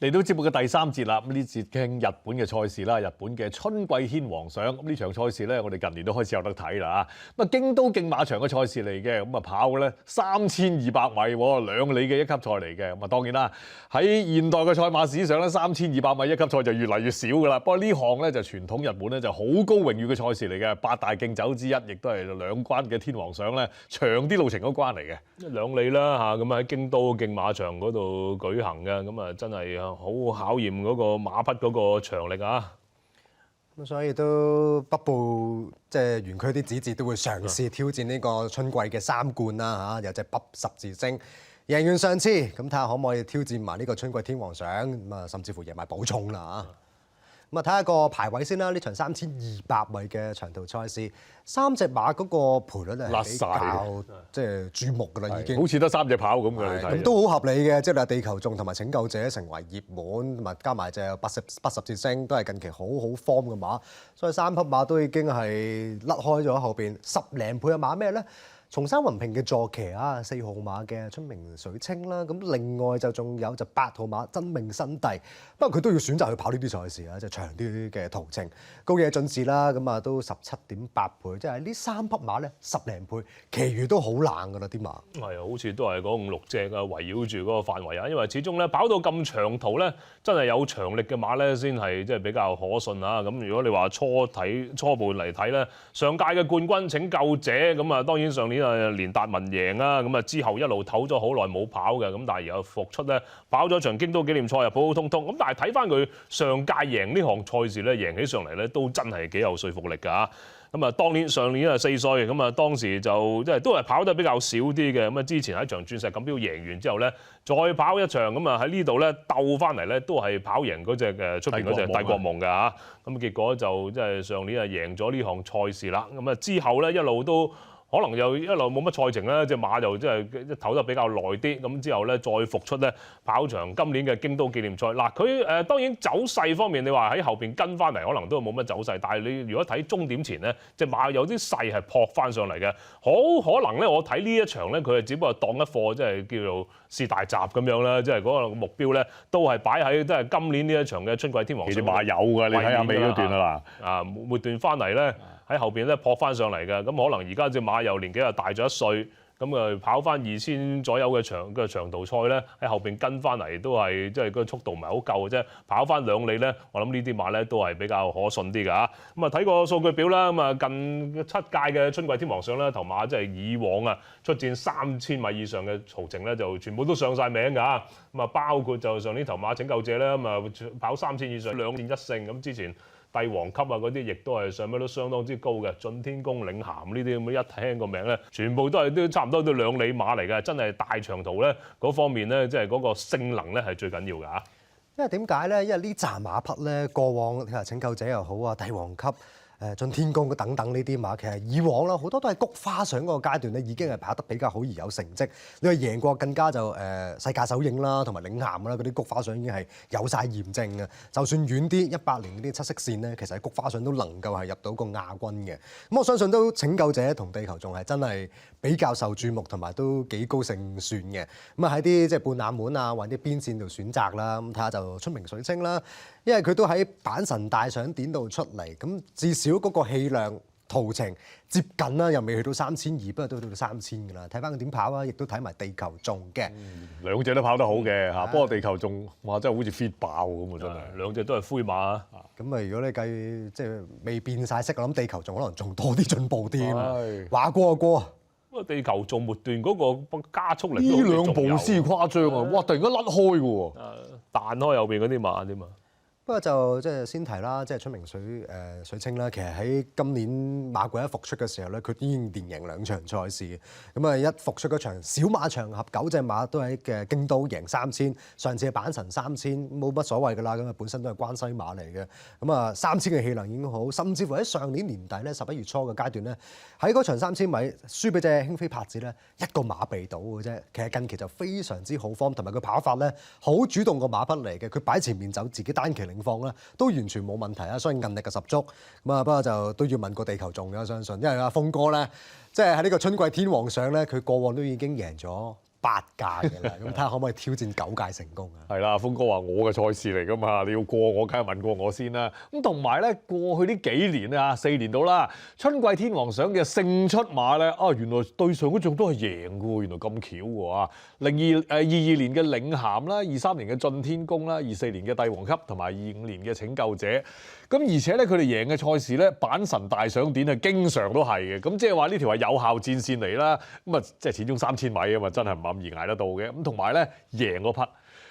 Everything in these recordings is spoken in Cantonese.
嚟到節目嘅第3節啦，咁呢節傾日本嘅賽事啦，日本嘅春季天皇賞。咁呢場賽事咧，我哋近年都開始有得睇啦嚇。咁啊，京都競馬場嘅賽事嚟嘅，咁啊跑嘅咧3200米，2里嘅一級賽嚟嘅。咁啊當然啦，喺現代嘅賽馬史上咧，3200米一級賽就越嚟越少噶啦。不過呢項咧就傳統日本咧就好高榮譽嘅賽事嚟嘅，8大競走之一，亦都係兩關嘅天皇賞咧長啲路程嗰關嚟嘅。2里啦嚇，咁喺京都競馬場嗰度舉行嘅，咁啊真係好考驗嗰個馬匹嗰個長力啊！咁所以都北部即係園區啲子節都會嘗試挑戰呢個春季嘅3冠啦嚇，有隻北十字星贏完上次，咁睇下可唔可以挑戰埋呢個春季天皇賞，咁啊甚至乎贏埋寶塚啦嚇。咁啊睇下個排位先啦，呢場3200米嘅長途賽事，3隻馬嗰個賠率係比較即係注目㗎啦，已經好似得3隻跑咁嘅，咁都好合理嘅，即係地球眾同埋拯救者成為熱門，同埋加埋隻北十字星都係近期好 form 嘅馬，所以3匹馬都已經係甩開咗後邊10零倍嘅馬咩咧？松山雲平嘅坐騎啊，4號馬嘅春明水清啦，咁另外就仲有就8號馬真命新帝，不過佢都要選擇去跑呢啲賽事啊，就長啲嘅途程。高野進士啦，咁啊都17.8倍，即係呢3匹馬咧10零倍，其餘都好冷㗎啦啲馬。係啊，好似都係嗰5、6隻啊，圍繞住嗰個範圍啊，因為始終咧跑到咁長途咧，真係有長力嘅馬咧先係即係比較可信啊。咁如果你話初步嚟睇咧，上屆嘅冠軍拯救者咁啊，當然上年啊連達文贏啊，咁啊之後一路唞咗好耐冇跑嘅，咁但係又復出咧跑咗場京都紀念賽又普普通通，咁但係睇翻佢上屆贏呢項賽事咧，贏起上嚟咧都真係幾有說服力㗎嚇。咁啊，上年啊4歲，咁啊當時就即係都係跑得比較少啲嘅。咁啊之前喺場鑽石錦標贏完之後咧，再跑一場，咁啊喺呢度咧鬥翻嚟咧，都係跑贏嗰隻出邊嗰隻帝國夢㗎嚇。咁結果就即係上年啊贏咗呢項賽事啦。咁啊之後咧一路都可能又一路冇乜賽程啦，隻馬就即係唞得比較耐啲，咁之後咧再復出咧跑場今年嘅京都紀念賽。嗱，佢當然走勢方面，你話喺後邊跟翻嚟，可能都冇乜走勢。但係你如果睇終點前咧，隻馬有啲勢係撲翻上嚟嘅，好可能咧，我睇呢一場咧，佢係只不過當一課，即係叫做試大集咁樣啦，即係嗰個目標咧都係擺喺都係今年呢一場嘅春季天皇賞。其實馬有㗎，你睇下尾嗰段啦嗱，啊末段翻嚟咧。喺後邊咧撲翻上嚟嘅，咁可能而家隻馬又年紀又大咗1歲，咁啊跑翻2000左右嘅長途賽咧，喺後邊跟翻嚟都係即係個速度唔係好夠嘅啫，跑翻2里咧，我諗呢啲馬咧都係比較可信啲㗎嚇。咁啊睇個數據表啦，咁啊近7屆嘅春季天皇賞咧，頭馬即係以往啊出戰3000米以上嘅途程咧，就全部都上晒名㗎。咁啊包括就上年頭馬拯救者咧，咁啊跑3000以上2戰1勝，咁之前。帝王級啊嗰啲亦都係上名都相當之高嘅，晉天宮、領銜呢啲咁一聽個名咧，全部都係都差唔多都2里馬嚟嘅，真係大長途咧嗰方面咧，即係嗰個性能咧係最緊要㗎嚇。因為點解咧？因為呢紮馬匹咧，過往你話拯救者又好啊，帝王級。晉天宮等等呢啲馬，其實以往啦好多都係菊花賞嗰個階段咧，已經係跑得比較好而有成績。你話贏過更加就世界首映啦，同埋領銜啦，嗰啲菊花賞已經係有晒驗證嘅。就算遠啲18年嗰啲七色線咧，其實菊花賞都能夠係入到個亞軍嘅。咁我相信都拯救者同地球仲係真係比較受注目，同埋都幾高勝算嘅。咁啊喺啲即係半冷門啊，或者邊線度選擇啦，咁睇下就春明水清啦。因為佢都喺阪神大賞典度出嚟，咁至少嗰個氣量途程接近啦，又未去到3200，不過都到3000㗎啦。睇翻佢點跑啊，亦都睇埋地球眾嘅。兩隻都跑得好嘅嚇，不過地球眾哇真係好似 fit 爆咁啊！真係兩隻都係灰馬啊。咁啊，如果你計即係未變晒色，我諗地球眾可能仲多啲進步啲。話過就過。不過地球眾末段嗰個加速力呢2步先誇張啊！哇，突然間甩開嘅喎，彈開後邊嗰啲馬添嘛。不過就即係先提啦，即係春明水清啦。其實喺今年馬季一復出嘅時候咧，佢已經連贏2場賽事。咁啊，一復出嗰場小馬場合9隻馬都喺嘅京都贏3000，上次係阪神3000冇乜所謂㗎啦。咁啊，本身都係關西馬嚟嘅。咁啊，3000嘅氣量已經好，甚至乎喺上年年底咧11月初嘅階段咧，喺嗰場3000米輸俾隻興飛拍子咧，1個馬避到嘅啫。其實近期就非常之好 form，同埋佢跑法咧好主動個馬匹嚟嘅，佢擺前面走，自己單騎領放咧都完全冇問題啊，所以韌力嘅十足。咁啊，不過就都要問個地球眾嘅，我相信，因為阿峰哥咧，即係喺呢個春季天皇賞咧，佢過往都已經贏咗8屆嘅啦，咁睇下可唔可以挑戰9屆成功啊？係啦，峰哥話我嘅賽事嚟㗎嘛，你要過我，梗係問過我先啦。咁同埋咧，過去呢幾年啊，4年到啦，春季天皇賞嘅勝出馬咧，原來對上嗰種都係贏嘅喎，原來咁巧嘅喎。22年嘅領銜啦，23年嘅晉天宮啦，24年嘅帝王級同埋25年嘅拯救者。咁而且咧，佢哋贏嘅賽事咧，阪神大賞典係經常都係嘅。咁即係話呢條係有效戰線嚟啦。咁啊，即係始終3000米啊嘛，真係唔咁易捱得到嘅。咁同埋咧，贏嗰匹。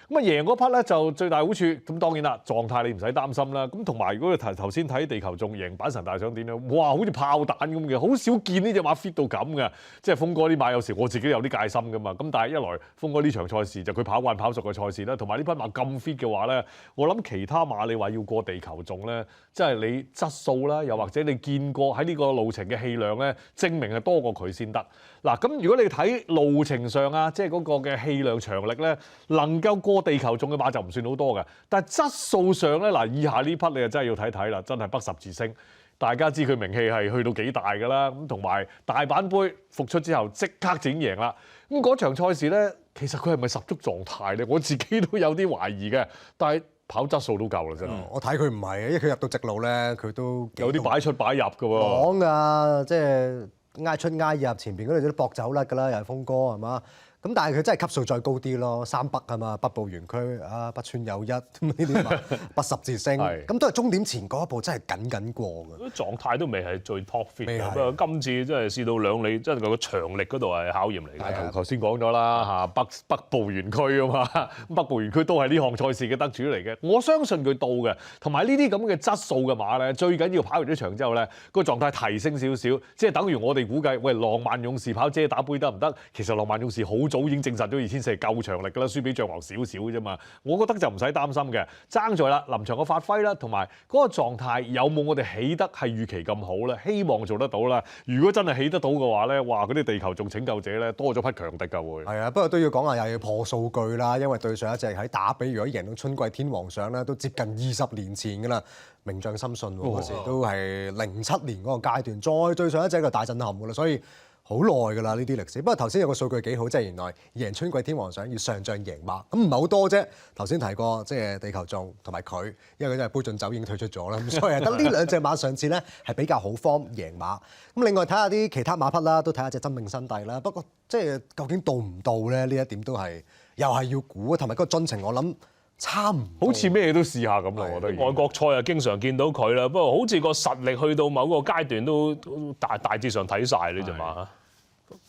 咁啊贏嗰匹咧就最大好處，咁當然啦，狀態你唔使擔心啦。咁同埋如果你頭先睇地球仲贏阪神大賞典咧，哇，好似炮彈咁嘅，好少見呢隻馬 fit 到咁嘅。即係峰哥啲馬有時我自己有啲戒心噶嘛。咁但係一來峰哥呢場賽事就佢跑慣跑熟嘅賽事啦，同埋呢匹馬咁 fit 嘅話咧，我諗其他馬你話要過地球仲咧，即係你質素啦，又或者你見過喺呢個路程嘅氣量咧，證明係多過佢先得。嗱，咁如果你睇路程上啊，即係嗰個嘅氣量長力咧，能夠過地球種嘅馬就唔算好多嘅，但係質素上咧，嗱，以下呢匹你就真係要睇睇啦，真係北十字星，大家知佢名氣係去到幾大㗎啦，咁同埋大阪杯復出之後即刻整贏啦，咁嗰場賽事咧，其實佢係咪十足狀態咧？我自己都有啲懷疑嘅，但係跑質素都夠啦，真係。我睇佢唔係，因為佢入到直路咧，佢都有啲擺出擺入㗎喎。講㗎，即係挨出挨入，前邊嗰度都搏走甩㗎啦，又係峰哥係嘛？咁但係佢真係級數再高啲咯，三北啊嘛，北部園區啊，北川有一呢啲嘛，北十字星，咁都係終點前嗰一步真係緊過嘅。狀態都未係最 top fit 未係嘅，不過今次真係試到兩里，真係個長力嗰度係考驗嚟嘅。頭先講咗啦嚇，北部園區啊嘛，北部園區都係呢項賽事嘅得主嚟嘅。我相信佢到嘅，同埋呢啲咁嘅質素嘅馬咧，最緊要跑完呢場之後咧，個狀態提升少少，即係等於我哋估計，喂，浪漫勇士跑遮打杯得唔得？其實浪漫勇士好早已經證實咗2400夠長力㗎啦，輸俾象王少少啫嘛。我覺得就唔使擔心嘅，爭在啦臨場嘅發揮啦，同埋嗰個狀態有冇我哋起得係預期咁好咧？希望做得到啦。如果真係起得到嘅話咧，哇！嗰啲地球仲拯救者咧多咗匹強敵㗎會。係啊，不過都要講下又要破數據啦，因為對上一隻喺打比，如果贏到春季天皇賞咧，都接近20年前㗎啦。名將深信嗰時都係07年嗰個階段，再對上一隻就大震撼㗎啦，所以好耐㗎啦呢啲歷史。不過頭先有個數據幾好，即係原來贏春季天皇賞要上將贏馬，咁唔係好多啫。頭先提過即係地球眾同埋佢，因為佢真係杯進酒已經退出咗啦，咁所以係得呢兩隻馬上次咧係比較好方贏馬。咁另外睇下啲其他馬匹啦，都睇下隻真命新帝啦。不過即係究竟到唔到咧？呢一點都係又係要估，同埋個進程我諗。差唔多好似咩都試下咁啦，我覺得。外國賽啊，經常見到佢啦，不過好似個實力去到某個階段都大致上睇晒呢隻馬。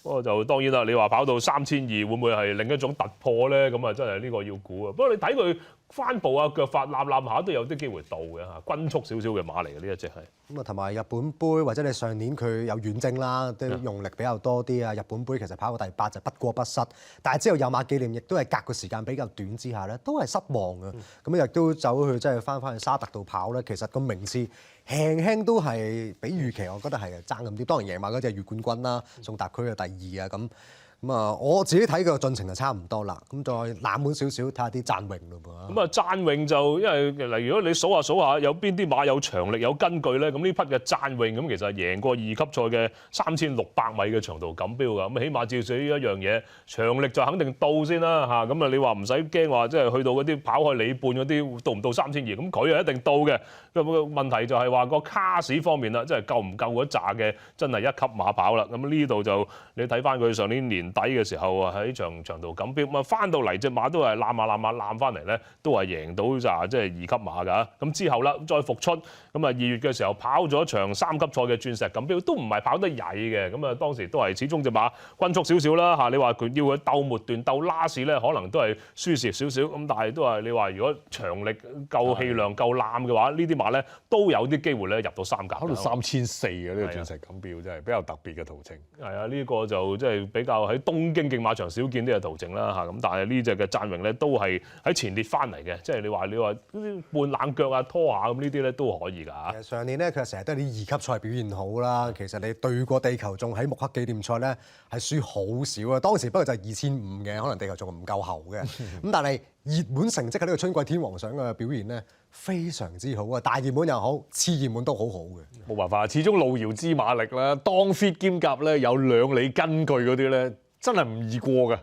不過就當然啦，你話跑到3200會唔會係另一種突破咧？咁啊真係呢個要估啊。不過你睇佢翻步啊、腳法攬下都有啲機會到嘅嚇，均速少少嘅馬嚟嘅呢一隻係。咁啊，同埋日本杯或者你上年佢有遠征啦，都用力比較多啲啊。日本杯其實跑過第8就不過不失，但係之後有馬紀念亦都係隔個時間比較短之下咧，都係失望嘅。咁亦都走去即係翻去沙特度跑咧，其實個名次輕輕都係比預期，我覺得係爭咁啲。當然贏馬嗰隻月冠軍啦，送達區嘅第2啊咁。咁啊，我自己睇個進程就差唔多啦。咁再冷門少少睇下啲讚榮咯噃。咁啊，讚榮就因為例如果你數下有邊啲馬有長力有根據咧，咁呢匹嘅讚榮咁其實係贏過2級賽嘅3600米嘅長途錦標㗎。咁起碼至少呢一樣嘢，長力就肯定到先啦嚇。咁啊，你話唔使驚話即係去到嗰啲跑開里半嗰啲到唔到3200，咁佢係一定到嘅。咁個問題就係話個卡士方面啦，即係夠唔夠嗰紮嘅真係1級馬跑啦。咁呢度就你睇翻佢上年年底嘅時候啊，喺長途錦標咁啊，翻到嚟隻馬都係攬翻嚟咧，都係贏到咋，即係2級馬㗎。咁之後啦，再復出咁啊，2月嘅時候跑咗場3級賽嘅鑽石錦標，都唔係跑得曳嘅。咁啊，當時都係始終隻馬均速少少啦嚇。你話佢要佢鬥末段鬥拉士咧，可能都係輸蝕少少。咁但係都係你話如果長力夠氣量夠攬嘅話，呢啲馬咧都有啲機會咧入到3甲。跑到3400嘅呢個鑽石錦標真係比較特別嘅途程。係啊，呢個就即係比較喺東京競馬場少見啲嘅途徑啦嚇，咁但係呢隻嘅讚榮咧都係喺前列翻嚟嘅，即係你話啲半冷腳啊拖下咁呢啲咧都可以㗎嚇。上年咧佢成日都係啲2級賽表現好啦，其實你對過地球仲喺木刻紀念賽咧係輸好少啊，當時不過就係2500嘅，可能地球仲唔夠喉嘅，咁但係熱門成績喺呢個春季天皇賞嘅表現咧非常之好啊，大熱門又好，次熱門都好好嘅。冇辦法，始終路遙知馬力啦，當 fit 兼夾咧有2里根據嗰啲咧。真係唔易過嘅，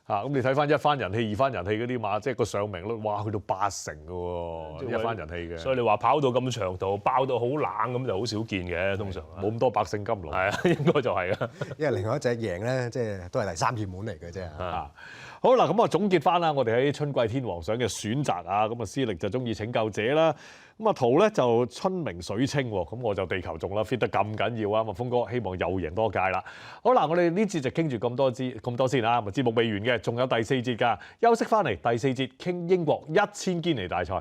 咁你睇翻一番人氣、二番人氣嗰啲馬，即係個上名率，哇，去到80%嘅喎，一番人氣嘅。所以你話跑到咁長途，爆到好冷咁就好少見嘅，通常冇咁多百勝金龍。係啊，應該就係啊。因為另外一隻贏咧，即係都係第三熱門嚟嘅啫。好啦，咁啊總結翻啦，我哋喺春季天皇賞嘅選擇啊，咁啊思力就中意拯救者啦，咁啊圖咧就春明水清喎，咁我就地球種啦 fit 得咁緊要啊，咁啊峰哥希望又贏多屆啦。好啦，我哋呢節就傾住咁多先啊，節目未完嘅，仲有第4節㗎，休息翻嚟第4節傾英國1000堅尼大賽。